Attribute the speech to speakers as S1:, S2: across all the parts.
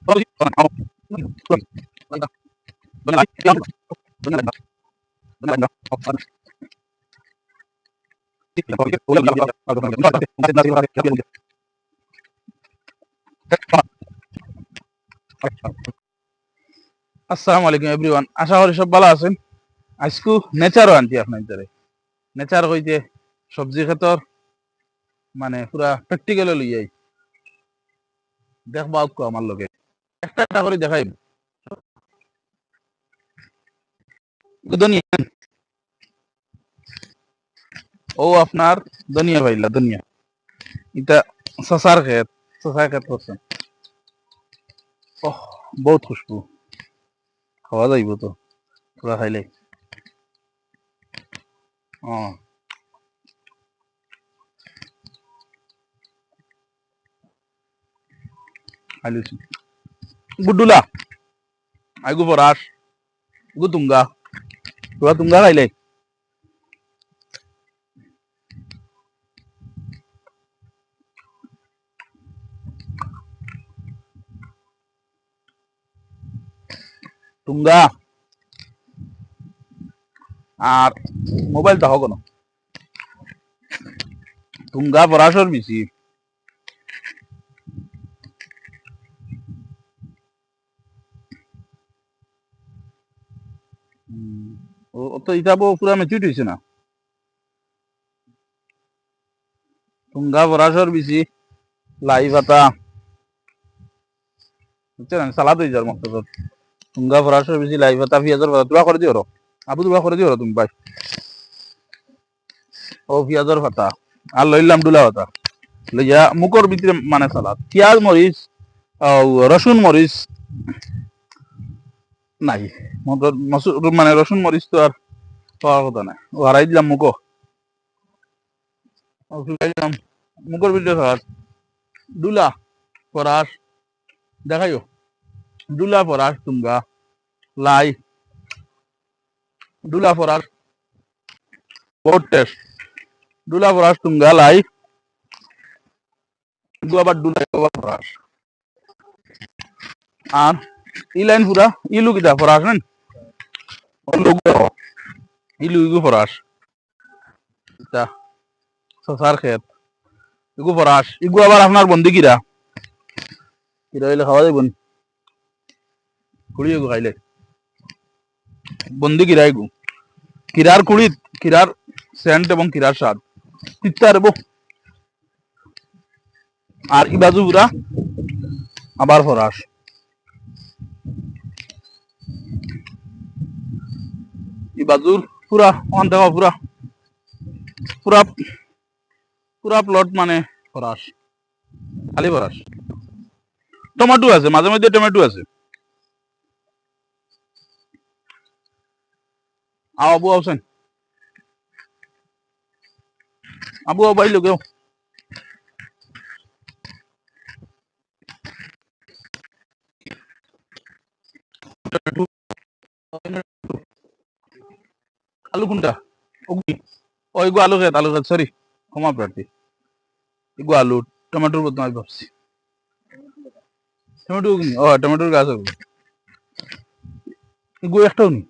S1: আসসালামু আলাইকুম এভরিওয়ান, আশা করি সব ভালো আছেন। আজকু নেচারও আনছি আপনার দ্বারে। নেচার হইতে সবজি ক্ষেতর মানে পুরা প্র্যাকটিক্যাল লইয়াই দেখবা আমার লগে একটা একটা করে দেখাইব। দুনিয়া ও আপনার দুনিয়া ভাইলা দুনিয়া এটা শশার ক্ষেত, শশার ক্ষেত করছেন। ওহ, বহুত খুশবু, খাওয়া যাইব তো পুরা খাইলে। ও খাইলিছি গুডুলা আইগু পরাস গু তুঙ্গা পুরা তুঙ্গা খাইলে। তুঙ্গা আর মোবাইল তাহ কোনো তুঙ্গা পরাসর বেশি। ও তো এটা পুরা মেচুইট হয়েছে না। তুঙ্গা পরাসর বেশি লাই পাতা বুঝছেন, সালাদ হয়ে যাওয়ার মতো। তুঙ্গা পরাসর বেশি লাই পাতা পেঁয়াজের পাতা দোয়া করে দিও আবু দোয়া করে দিও তুমি ভাই। ও পেঁয়াজের পাতা আর লইলাম ডুলা পাতা লইয়া মুখর ভিতরে মানে সালাদ পেঁয়াজ মরিচ রসুন মরিচ নাই মানে রসুন মরিচ তো আর পাওয়ার কথা নাই। ও হারাই দিলাম মুখো মুখর ভিতরে সালাদ ডুলা পরাস দেখাইও ডুলা পরাস তুঙ্গা লাই ডুলা পরাস বহুত টেস্ট। ডুলা পরাস তুঙ্গা লাই আবার ডুলা আবার পরাস আর ইলাইন পুরা ইলু কিটা পরাস নেন ইলু ইগু পরাস এটা শশার ক্ষেত ইগু পরাস ইগু আবার আপনার বন্দি কিরা কিরা হইলে খাওয়া যাইব কুড়ি এগু খাইলে বন্দি কিরা ইগু কিরার কুড়ি কিরার সেন্ট এবং কিরার স্বাদ তিতা রেব। আর ই বাজু পুরা আবার ফরাস ই বাজুর পুরা অন দেখা পুরা পুরা পুরা প্লট মানে ফরাস খালি ফরাস। টমেটো আছে মাঝে মধ্যে টমেটো আছে। আবু আছেন আবু আবাইলো কেউ আলু কোনটা ও এগু আলু খেত সরি ক্ষমা প্রার্থী এগু আলু টমেটোর বদলে আমি ভাবছি টমেটো ও টমেটোর গাছ এগু একটাও নি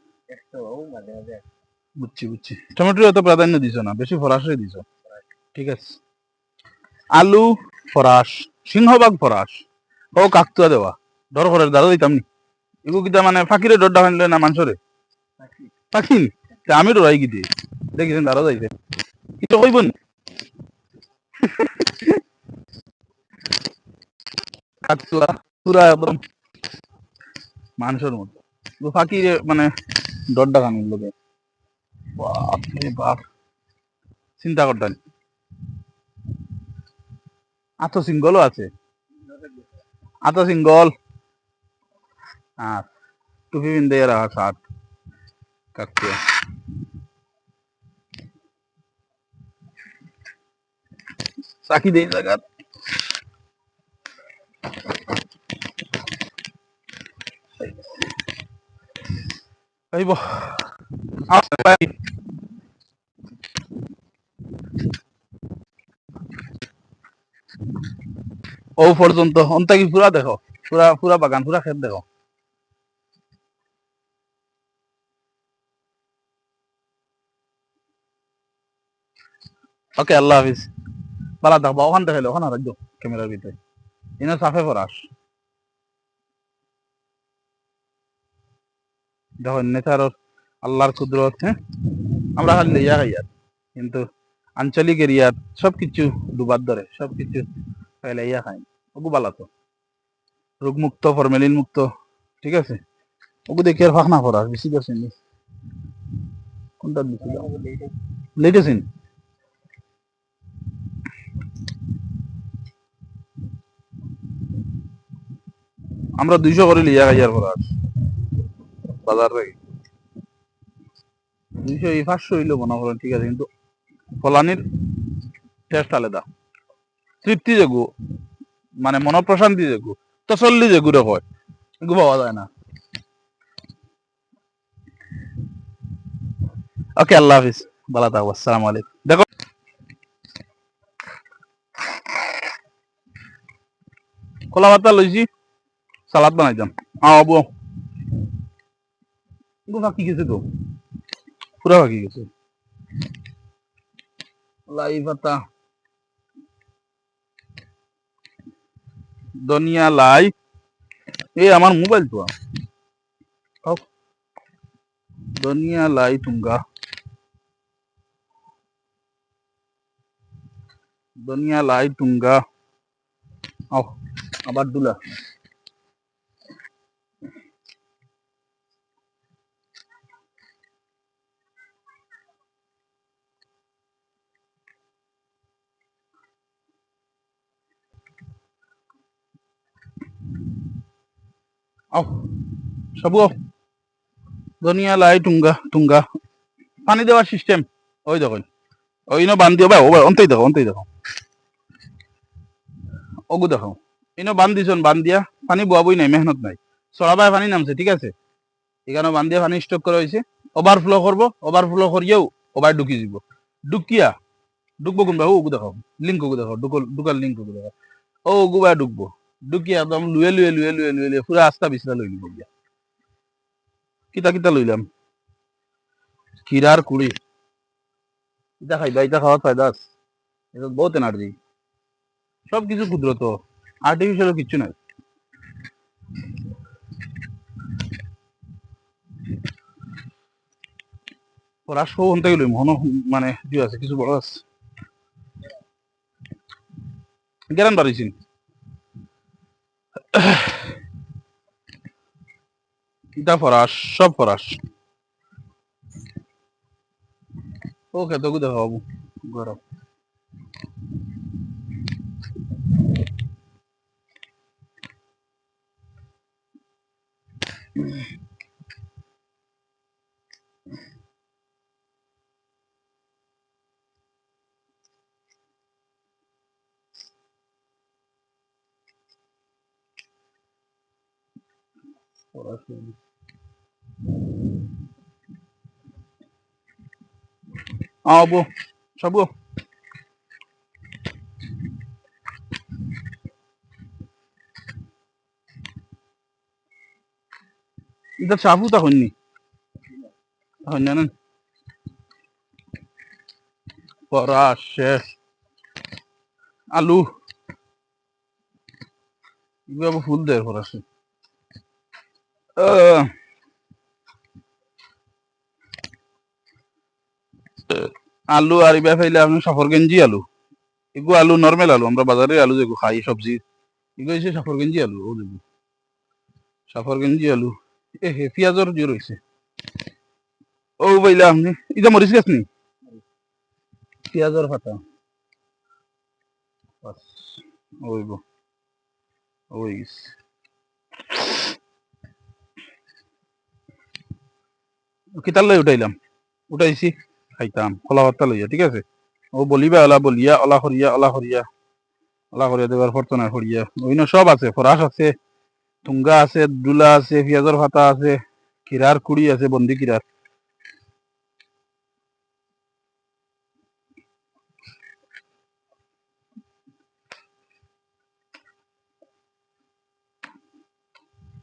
S1: বুঝছি বুঝছি টমেটোর এত প্রাধান্য দিছ না, বেশি ফরাসই দিছ। ঠিক আছে আলু ফরাস সিংহবাগ ফরাস ও কাকতুয়া দেওয়া ডর করে দাঁড়া দিতাম নি এগু কিতা মানে ফাঁকিরে ডরটা ফানলে না মানুষরে ফাঁকি আমি ডরাই কি দিয়ে দেখিছেন দাঁড়া যাইছে কিছু কইব না কাকতুয়া পুরা একদম মানুষের মতো ফাঁকিরে মানে ডরটা কানুন লোকে বাপরে বাপ চিন্তা করতেন। আতো সিঙ্গলও আছে আতো সিঙ্গল আর টুপি পিন্দে রাখা শার্ট কাকতুয়া চাকি দেই জায়গা আইব ও পর্যন্ত অন্তাকি পুরা দেখো পুরা পুরা বাগান পুরা ক্ষেত দেখো। ওকে, আল্লাহ হাফিজ। পালা থাকবা, ওখান দেখাইলো ওখানে রাখো ক্যামেরার ভিতরে। ইনো সাফে ফরাস দেখো, নেচারর আল্লাহর কুদরত। হ্যাঁ, আমরা খালি লইয়া খাই আর, কিন্তু আঞ্চলিক এরিয়ার সবকিছু ডুবার ধরে, সবকিছু ফেলাইয়া খাই। ওগু বালা তো, রোগমুক্ত, ফরমেলিন মুক্ত, ঠিক আছে। ওগু দেখি আর ফাঁক না ফরাস বেশি করছেন। কোনটা দিছিল লেটেছেন? আমরা 200 করে লিয়া খাই আর ফরাস বাজার থেকে। 200 500 হইলো মনে করেন, ঠিক আছে, কিন্তু ফলানির টেস্ট আলাদা। তৃপ্তি যেগু, মানে মনপ্রশান্তি যেগু, তসল্লি যেগুলো হয়, এগুলো পাওয়া যায় না। ওকে, আল্লাহ হাফিজ। ভালো থাকবো, আসসালামু আলাইকুম। দেখো, কলা পাতা লইছি, সালাদ বানাইতাম। আবু ফাঁকি গেছে তো, পুরা ফাঁকি গেছে। লাই পাতা, ধনিয়া, লাই। এই আমার মোবাইল তো, ধনিয়া, লাই, তুঙ্গা, ধনিয়া, লাই, তুঙ্গা। আবার দুলা। সবু ধনিয়া, লাই, তুঙ্গা তুঙ্গা। পানি দেওয়ার সিস্টেম ওই দেখুন, ওই ন বান দিও ভাই, ও ভাই অন্তই দেখো, অন্তই দেখো, ওগু দেখো। ইনো বান দিছন, বান দিয়া পানি বোয়াবই নাই, মেহনত নাই, সরাবাই পানি নামছে, ঠিক আছে। এখানে বান দিয়ে পানি স্টক করা হয়েছে, ওভারফ্লো করবো, ওভারফ্লো করিয়েও ওভার ঢুকি যাব, ঢুকিয়া ঢুকবো কোনবা, ওগু দেখো, লিঙ্ক ওগু দেখো, ঢুকার লিঙ্ক ওগু দেখো, ও ওগু ভাই ঢুকবো, ঢুকিয়া একদম লুয়ে লুয়ে লুয়ে লুয়ে লুয়ে লুয়ে পুরা আস্তা বিছরা লই নিব গিয়া। কিতা কিতা লইলাম, ক্ষীরার কুড়ি, ইটা খাইবা, ইটা খাওয়ার ফায়দা আছে, এটা বহুত এনার্জি। সবকিছু কুদরত, আর্টিফিশিয়াল কিছু নাই। রাষ্ট্র হতে গেলে মনে মানে কি আছে, কিছু বড় আছে জ্ঞান বাড়িয়েছেন। ইটা ফরাস, সব ফরাস। ও খেতে দেখো বাবু, গরম। বাবু সবু, এটা চাবু তা হয়নি, হয়নি না, ফরাস শেষ। আলু, এগুলো ফুল দেয় ফরাসে। আলু আর ইবা ফাইলে আপনি সফর গেঞ্জি আলু, এগু আলু নর্মাল আলু, আমরা বাজারে আলু যেগু খাই সবজি, এগু হচ্ছে সফর গেঞ্জি আলু, ও যেগু সফর গেঞ্জি আলু। এ হে পেঁয়াজর জোর হয়েছে, ও বাইলা আপনি এটা মরিচ গাছ নি, পেঁয়াজর ফাটা, বাস ওইব, ওই গেছে। কিতার লই উঠাইলাম, উঠাইছি, খাইতাম কলা পাতা লইয়া, ঠিক আছে। ও বলিবা ওলা বলিয়া, ওলা করিয়া, ওলা করিয়া, ওলা করিয়া দেবার ফরতনা করিয়া, ওইন সব আছে, ফরাস আছে, তুঙ্গা আছে, দুলা আছে, পেঁয়াজর ফাতা আছে, কিরার কুড়ি আছে, বন্দি কিরার।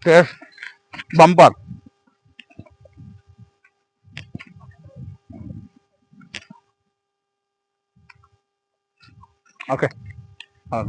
S1: Test bumper. ওকে, হ্যাঁ,